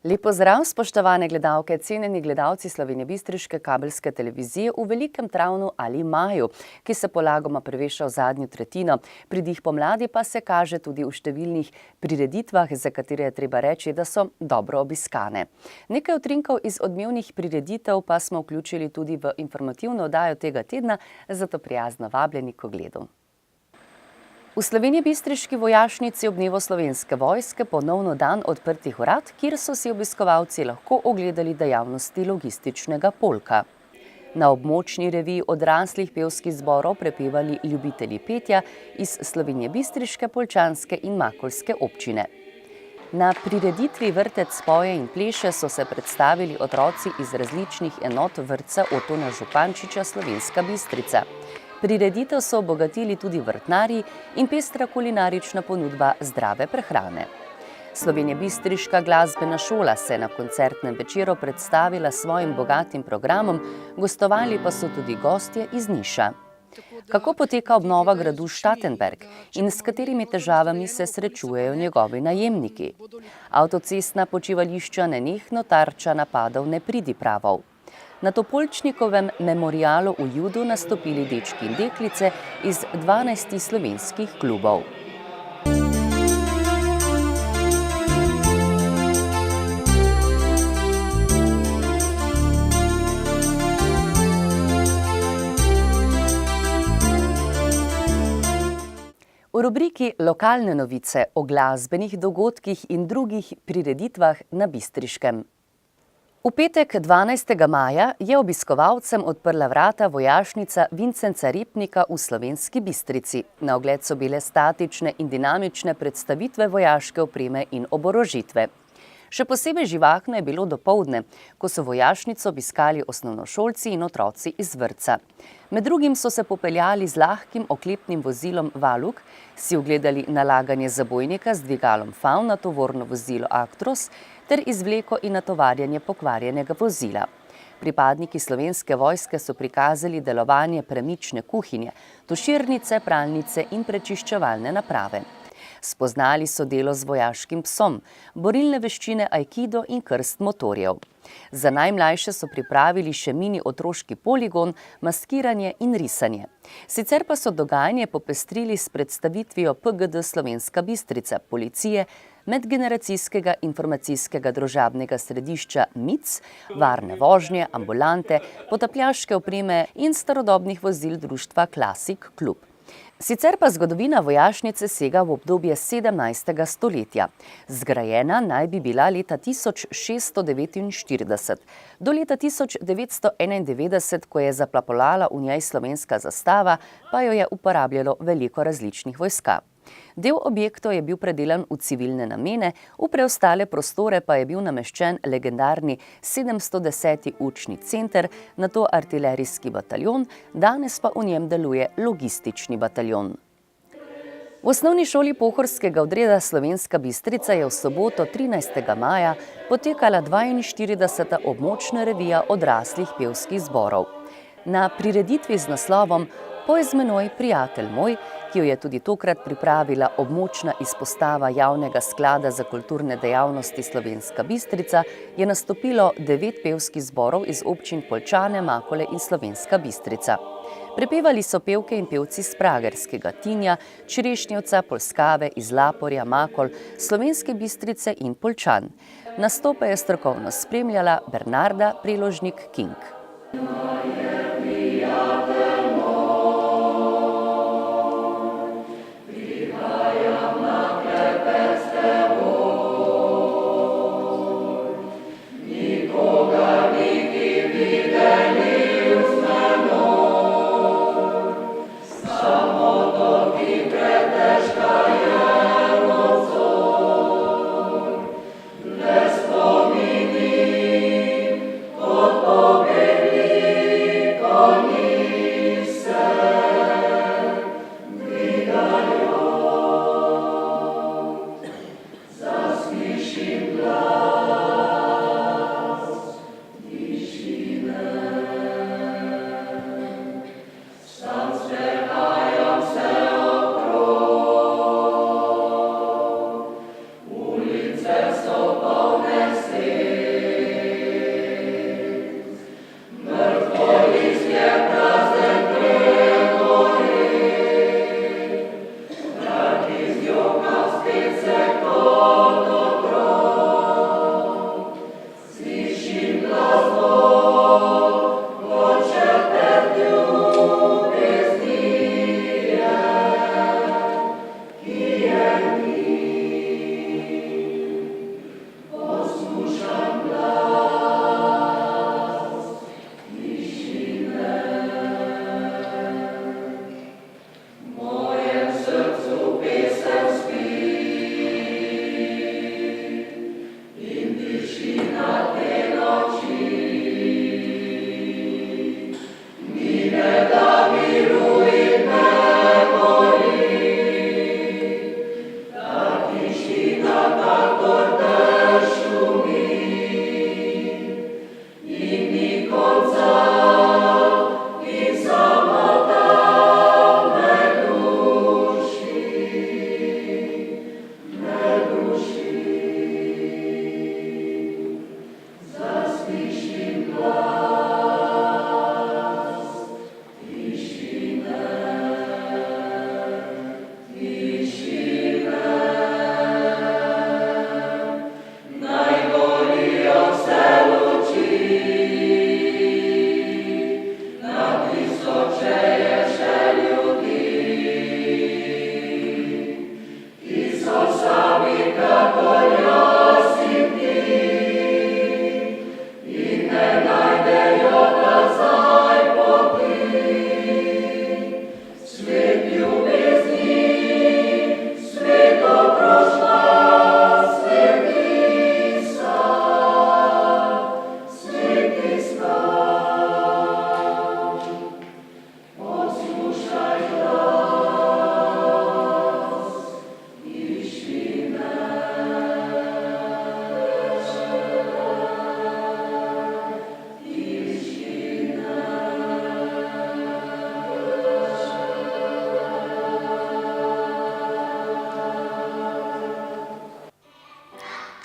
Lep pozdrav, spoštovane gledalke, cenjeni gledalci slovenjebistriške kabelske televizije v velikem travnu ali maju, ki se polagoma preveša v zadnjo tretjino. Pridih pomladi pa se kaže tudi v številnih prireditvah, za katere je treba reči, da so dobro obiskane. Nekaj utrinkov iz odmevnih prireditev pa smo vključili tudi v informativno oddajo tega tedna, zato prijazno vabljeni k ogledu. V slovenjebistriški vojašnici ob dnevu Slovenske vojske ponovno dan odprtih vrat, kjer so si obiskovalci lahko ogledali dejavnosti logističnega polka. Na območni reviji odraslih pevskih zborov prepevali ljubitelji petja iz slovenjebistriške, poljčanske in makoljske občine. Na prireditvi Vrtec poje in pleše so se predstavili otroci iz različnih enot vrtca Otona Župančiča Slovenska Bistrica. Prireditev so obogatili tudi vrtnarji in pestra kulinarična ponudba zdrave prehrane. Slovenjebistriška glasbena šola se je na koncertnem večeru predstavila s svojim bogatim programom, gostovali pa so tudi gostje iz Niša. Kako poteka obnova gradu Štatenberg in s katerimi težavami se srečujejo njegovi najemniki? Avtocestna počivališča nenehno tarča napadov nepridipravov. Na Topolčnikovem memorialu v Judu nastopili dečki in deklice iz 12 slovenskih klubov. V rubriki Lokalne novice o glasbenih dogodkih in drugih prireditvah na Bistriškem. V petek 12. maja je obiskovalcem odprla vrata vojašnica Vincenca Repnika v Slovenski Bistrici. Na ogled so bile statične in dinamične predstavitve vojaške opreme in oborožitve. Še posebej živahno je bilo dopoldne, ko so vojašnico obiskali osnovnošolci in otroci iz vrtca. Med drugim so se popeljali z lahkim oklepnim vozilom Valuk, si ogledali nalaganje zabojnika z dvigalom FAV na tovorno vozilo Actros ter izvleko in natovarjanje pokvarjenega vozila. Pripadniki Slovenske vojske so prikazali delovanje premične kuhinje, tuširnice, pralnice in prečiščevalne naprave. Spoznali so delo z vojaškim psom, borilne veščine aikido in krst motorjev. Za najmlajše so pripravili še mini otroški poligon, maskiranje in risanje. Sicer pa so dogajanje popestrili s predstavitvijo PGD Slovenska Bistrica, policije, medgeneracijskega informacijskega družabnega središča MIC, varne vožnje, ambulante, potapljaške opreme in starodobnih vozil društva Klasik Klub. Sicer pa zgodovina vojašnice sega v obdobje 17. stoletja. Zgrajena naj bi bila leta 1649. Do leta 1991, ko je zaplapolala v njej slovenska zastava, pa jo je uporabljalo veliko različnih vojska. Del objektov je bil predelan v civilne namene, v preostale prostore pa je bil nameščen legendarni 710. učni center, nato artilerijski bataljon, danes pa v njem deluje logistični bataljon. V osnovni šoli pohorskega odreda Slovenska Bistrica je v soboto 13. maja potekala 42. območna revija odraslih pevskih zborov. Na prireditvi z naslovom Poj z menoj, prijatelj moj, ki jo je tudi tokrat pripravila območna izpostava Javnega sklada za kulturne dejavnosti Slovenska Bistrica, je nastopilo 9 pevskih zborov iz občin Poljčane, Makole in Slovenska Bistrica. Prepevali so pevke in pevci iz Pragerskega, Tinja, Črešnjevca, Polskave, iz Laporja, Makol, Slovenske Bistrice in Poljčan. Nastope je strokovno spremljala Bernarda Preložnik-King. Spomini, kot pobegli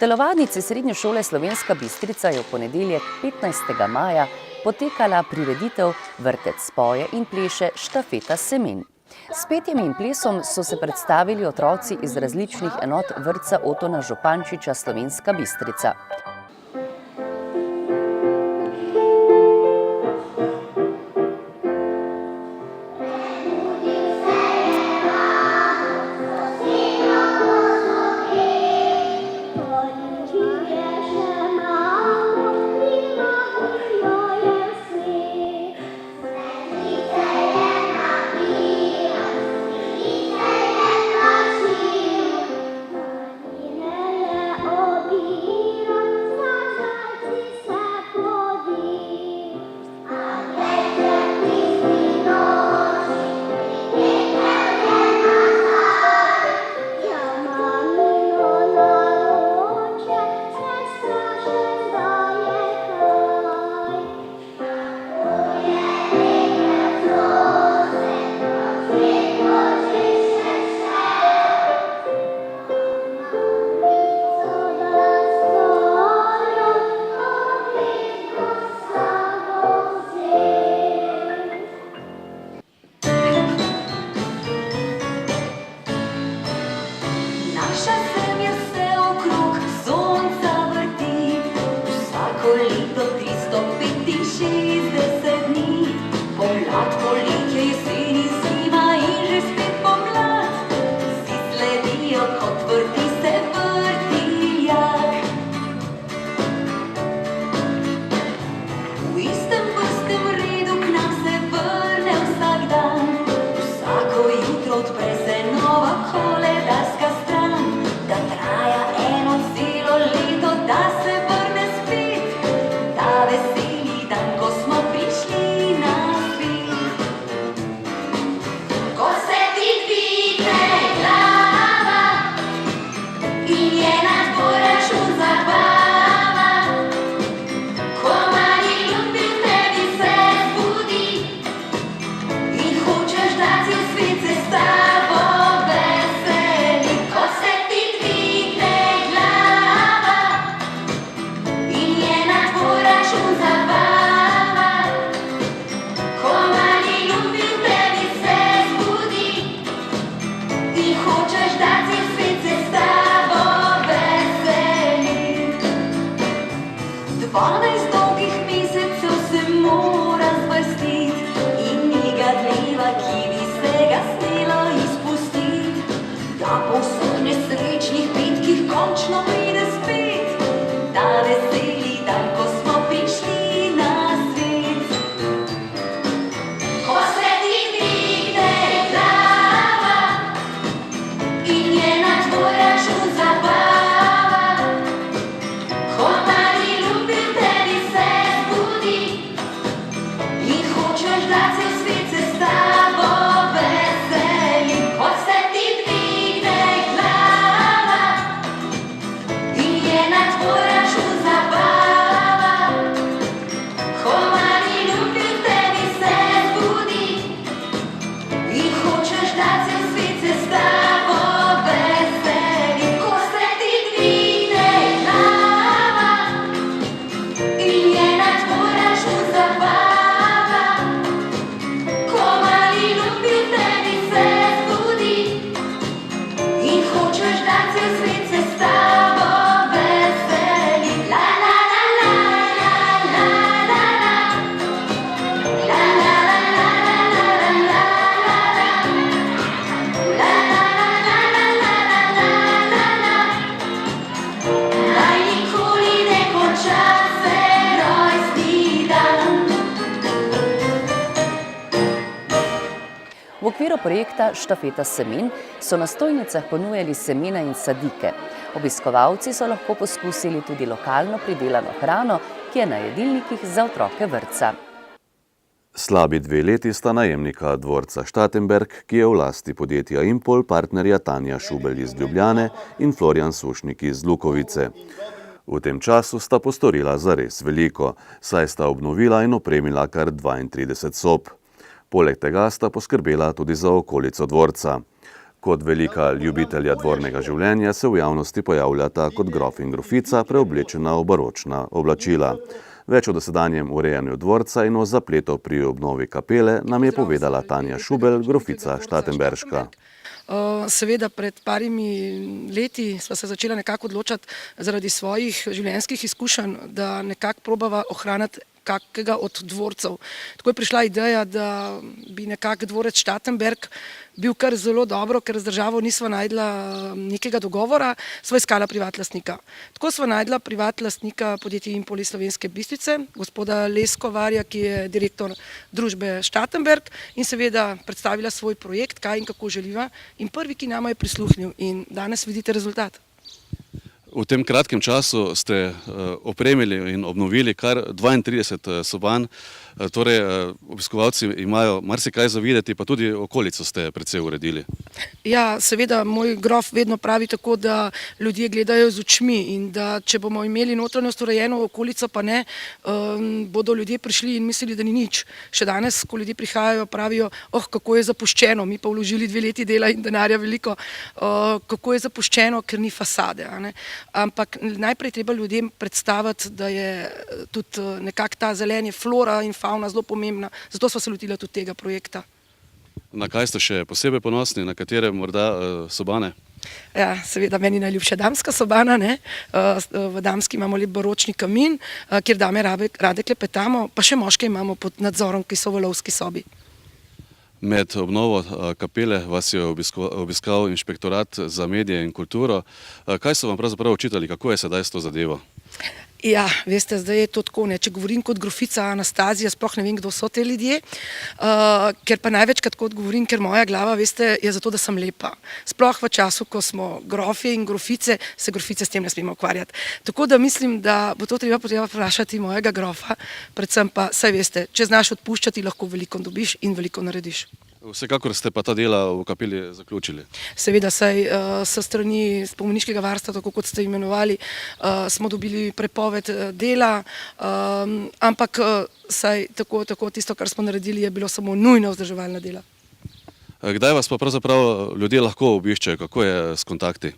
telovadnici Srednje šole Slovenska Bistrica je v ponedeljek 15. maja potekala prireditev Vrtec poje in pleše štafeta semen. S petjem in plesom so se predstavili otroci iz različnih enot vrtca Otona Župančiča Slovenska Bistrica. V okviru projekta Štafeta semen so na stojnicah ponujali semena in sadike. Obiskovalci so lahko poskusili tudi lokalno pridelano hrano, ki je na jedilnikih za otroke vrtca. Slabi 2 leti sta najemnika dvorca Štatenberg, ki je v lasti podjetja Impol, partnerja Tanja Šubelj iz Ljubljane in Florjan Sušnik iz Lukovice. V tem času sta postorila zares veliko, saj sta obnovila in opremila kar 32 sob. Poleg tega sta poskrbela tudi za okolico dvorca. Kot velika ljubitelja dvornega življenja se v javnosti pojavljata kot grof in grofica, preoblečena v baročna oblačila. Več o dosedanjem urejanju dvorca in o zapletu pri obnovi kapele nam je povedala Tanja Šubelj, grofica Štatenberška. Seveda pred parimi leti sva se začela nekako odločati zaradi svojih življenjskih izkušenj, da nekako probava ohraniti kakega od dvorcev. Tako je prišla ideja, da bi nekako dvorec Štatenberg bil kar zelo dobro, ker z državo nisva najdla nekega dogovora, sva iskala privatlastnika. Tako sva najdla privatlastnika podjetja Impol iz Slovenske Bistrice, gospoda Leskovarja, ki je direktor družbe Štatenberg in seveda predstavila svoj projekt, kaj in kako želiva in prvi, ki nama je prisluhnil in danes vidite rezultat. V tem kratkem času ste opremili in obnovili kar 32 soban, torej obiskovalci imajo marsikaj za videti, pa tudi okolico ste precej uredili. Ja, seveda, moj grof vedno pravi tako, da ljudje gledajo z očmi in da če bomo imeli notranjost urejeno, okolico pa ne, bodo ljudje prišli in mislili, da ni nič. Še danes, ko ljudje prihajajo, pravijo, kako je zapuščeno, mi pa vložili 2 leti dela in denarja veliko, kako je zapuščeno, ker ni fasade, a ne. Ampak najprej treba ljudem predstaviti, da je tudi nekako ta zelenje, flora in fauna zelo pomembna, zato sva se lotila tudi tega projekta. Na kaj ste še posebej ponosni, na katere morda sobane? Ja, seveda, meni najljubša damska sobana, ne. V damski imamo lep baročni kamin, kjer dame rade klepetamo, pa še moške imamo pod nadzorom, ki so v lovski sobi. Med obnovo kapele vas je obiskal inšpektorat za medije in kulturo. Kaj so vam pravzaprav očitali, kako je sedaj s to zadevo? Ja, veste, zdaj je to tako, ne, če govorim kot grofica Anastazija, sploh ne vem, kdo so te ljudje, ker pa največkrat kot govorim, ker moja glava, veste, je zato, da sem lepa. Sploh v času, ko smo grofje in grofice, se grofice s tem ne smemo ukvarjati. Tako da mislim, da bo to treba vprašati mojega grofa, predvsem pa, saj veste, če znaš odpuščati, lahko veliko dobiš in veliko narediš. Vsekakor ste pa ta dela v kapeli zaključili. Seveda, saj s strani spomeniškega varstva, tako kot ste imenovali, smo dobili prepoved dela, ampak saj tako tisto, kar smo naredili, je bilo samo nujna vzdrževalna dela. Kdaj vas pa pravzaprav ljudje lahko obiščejo, kako je s kontakti?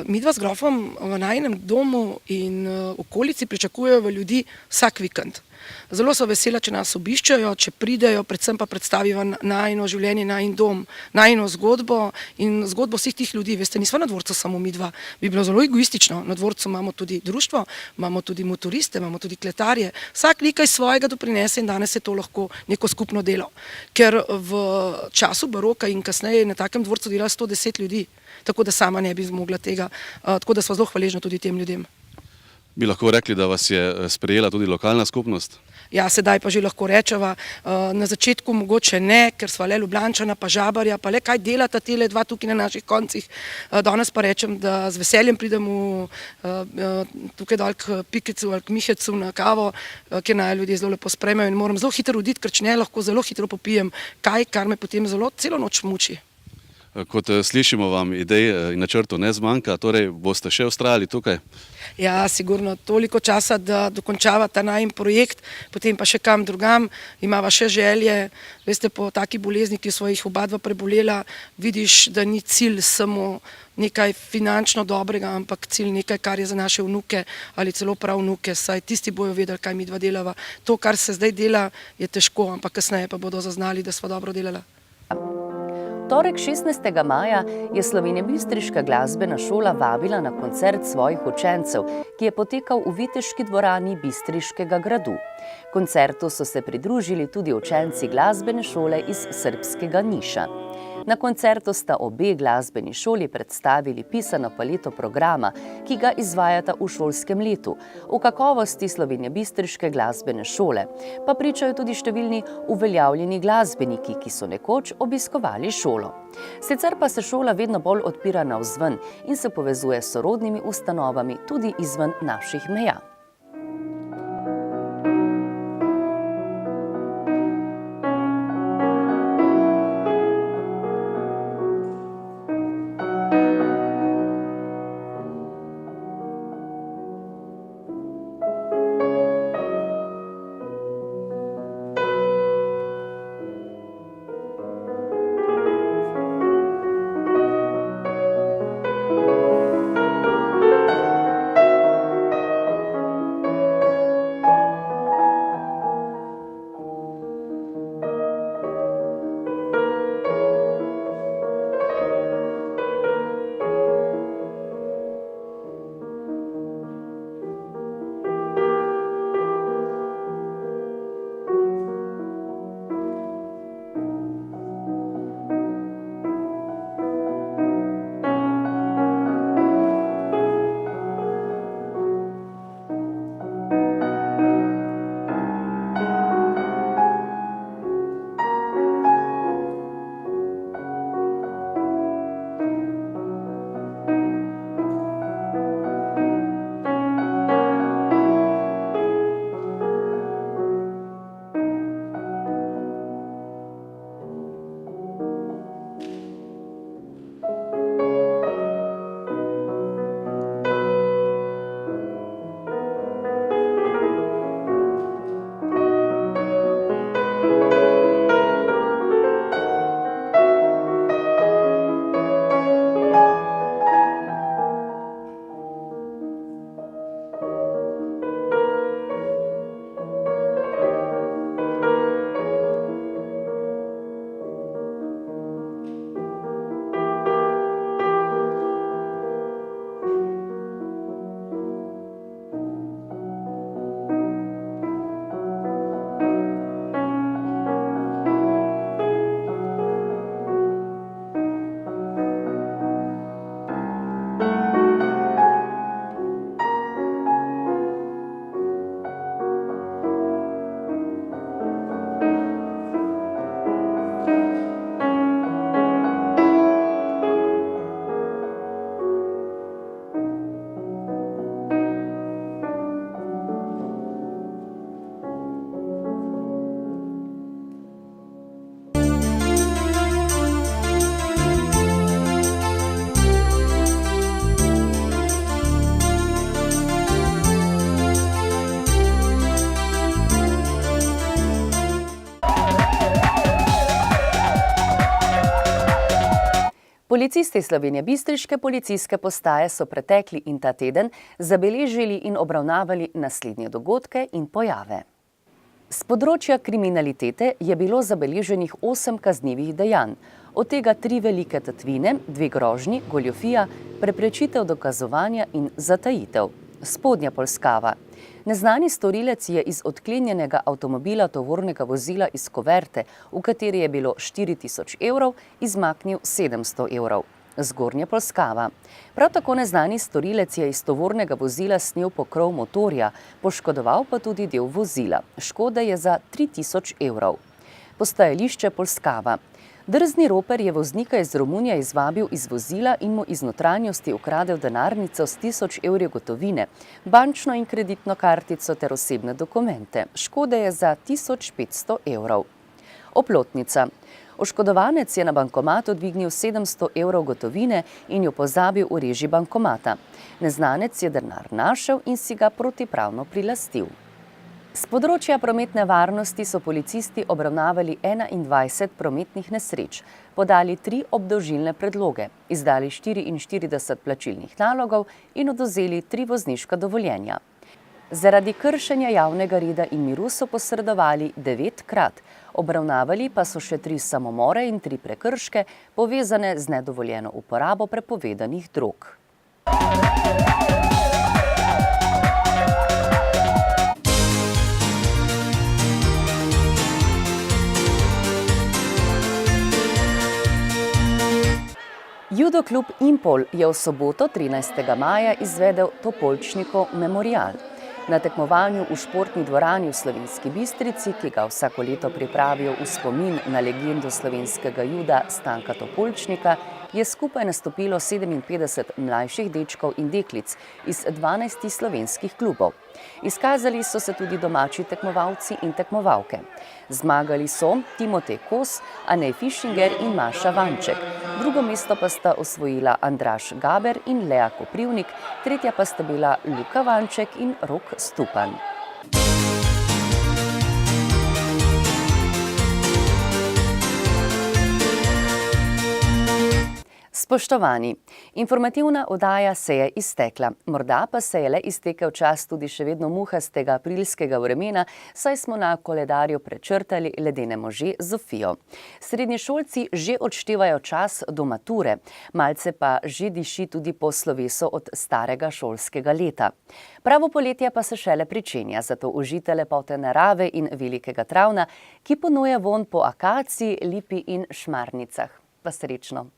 Midva z grofom v najinem domu in okolici pričakujejo ljudi vsak vikend. Zelo so vesela, če nas obiščajo, če pridejo, predvsem pa predstavijo najino življenje, najin dom, najino zgodbo in zgodbo vseh tih ljudi. Veste, nisva na dvorcu samo midva, bi bilo zelo egoistično. Na dvorcu imamo tudi društvo, imamo tudi motoriste, imamo tudi kletarje. Vsak nekaj svojega doprinese in danes je to lahko neko skupno delo. Ker v času baroka in kasneje na takem dvorcu dela 110 ljudi, tako da sama ne bi zmogla tega, tako da sva zelo hvaležna tudi tem ljudem. Bi lahko rekli, da vas je sprejela tudi lokalna skupnost? Ja, sedaj pa že lahko rečeva. Na začetku mogoče ne, ker sva le Ljubljančana pa Žabarja, pa le kaj delata tele dva tukaj na naših koncih. Danes pa rečem, da z veseljem pridem tukaj dol k Pikicu ali k Mihecu na kavo, kjer naj ljudje zelo lepo sprejmejo in moram zelo hitro oditi, ker če ne, lahko zelo hitro popijem kaj, kar me potem celo noč muči. Kot slišimo, vam idej in načrtov ne zmanjka, torej boste še vztrajali tukaj? Ja, sigurno toliko časa, da dokončava ta najin projekt, potem pa še kam drugam, imava še želje. Veste, po taki bolezni, ki so jih oba dva prebolela, vidiš, da ni cilj samo nekaj finančno dobrega, ampak cilj nekaj, kar je za naše vnuke ali celo pravnuke, saj tisti bojo vedeli, kaj midva delava. To, kar se zdaj dela, je težko, ampak kasneje pa bodo zaznali, da sva dobro delala. Torek 16. maja je Slovenjebistriška glasbena šola vabila na koncert svojih učencev, ki je potekal v Viteški dvorani Bistriškega gradu. Koncertu so se pridružili tudi učenci glasbene šole iz srbskega Niša. Na koncertu sta obe glasbeni šoli predstavili pisano paleto programa, ki ga izvajata v šolskem letu. O kakovosti Slovenjebistriške glasbene šole pa pričajo tudi številni uveljavljeni glasbeniki, ki so nekoč obiskovali šolo. Sicer pa se šola vedno bolj odpira navzven in se povezuje s sorodnimi ustanovami tudi izven naših meja. Policisti Slovenije bistriške policijske postaje so pretekli in ta teden zabeležili in obravnavali naslednje dogodke in pojave. Z področja kriminalitete je bilo zabeleženih 8 kaznivih dejanj, od tega 3 velike tatvine, 2 grožnji, goljufija, preprečitev dokazovanja in zatajitev. Spodnja Polskava. Neznani storilec je iz odklenjenega avtomobila tovornega vozila iz koverte, v kateri je bilo 4.000 evrov, izmaknil 700 evrov. Zgornja Polskava. Prav tako neznani storilec je iz tovornega vozila snel pokrov motorja, poškodoval pa tudi del vozila. Škoda je za 3.000 evrov. Postajališče Polskava. Drzni roper je voznika iz Romunije izvabil iz vozila in mu iz notranjosti ukradel denarnico s 1000 evri gotovine, bančno in kreditno kartico ter osebne dokumente. Škode je za 1500 evrov. Oplotnica. Oškodovanec je na bankomatu dvignil 700 evrov gotovine in jo pozabil v reži bankomata. Neznanec je denar našel in si ga protipravno prilastil. Z področja prometne varnosti so policisti obravnavali 21 prometnih nesreč, podali 3 obdolžilne predloge, izdali 44 plačilnih nalogov in odvzeli 3 vozniška dovoljenja. Zaradi kršenja javnega reda in miru so posredovali 9-krat, obravnavali pa so še 3 samomore in 3 prekrške, povezane z nedovoljeno uporabo prepovedanih drog. Judo klub Impol je v soboto 13. maja izvedel Topolčnikov memorial. Na tekmovanju v športni dvorani v Slovenski Bistrici, ki ga vsako leto pripravijo v spomin na legendo slovenskega juda Stanka Topolčnika, je skupaj nastopilo 57 mlajših dečkov in deklic iz 12 slovenskih klubov. Izkazali so se tudi domači tekmovalci in tekmovalke. Zmagali so Timotej Kos, Anej Fišinger in Maša Vanček. Drugo mesto pa sta osvojila Andraž Gaber in Lea Koprivnik, tretja pa sta bila Luka Vanček in Rok Stupan. Spoštovani, informativna oddaja se je iztekla. Morda pa se je le iztekel čas tudi še vedno muhastega aprilskega vremena, saj smo na koledarju prečrtali ledene može Zofijo. Srednješolci že odštevajo čas do mature, malce pa že diši tudi po slovesu od starega šolskega leta. Pravo poletje pa se šele pričenja, zato užite lepote narave in velikega travna, ki ponuja vonj po akaciji, lipi in šmarnicah. Pa srečno!